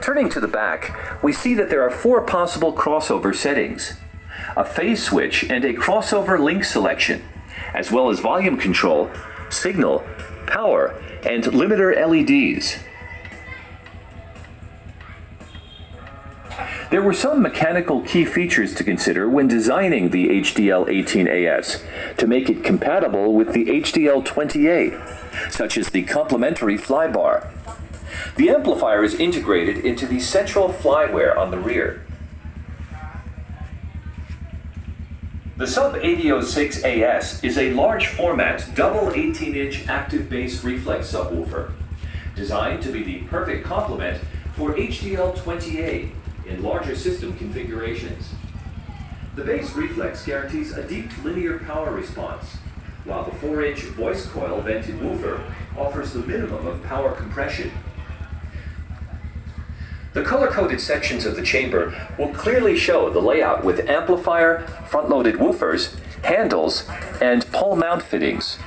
Turning to the back, we see that there are 4 possible crossover settings: a phase switch and a crossover link selection, as well as volume control, signal, power, and limiter LEDs. There were some mechanical key features to consider when designing the HDL18AS to make it compatible with the HDL20A, such as the complementary flybar. The amplifier is integrated into the central flyware on the rear. The Sub-8006AS is a large format double 18-inch active bass reflex subwoofer, designed to be the perfect complement for HDL20A in larger system configurations. The bass reflex guarantees a deep linear power response, while the 4-inch voice coil vented woofer offers the minimum of power compression. The color-coded sections of the chamber will clearly show the layout with amplifier, front-loaded woofers, handles, and pole mount fittings.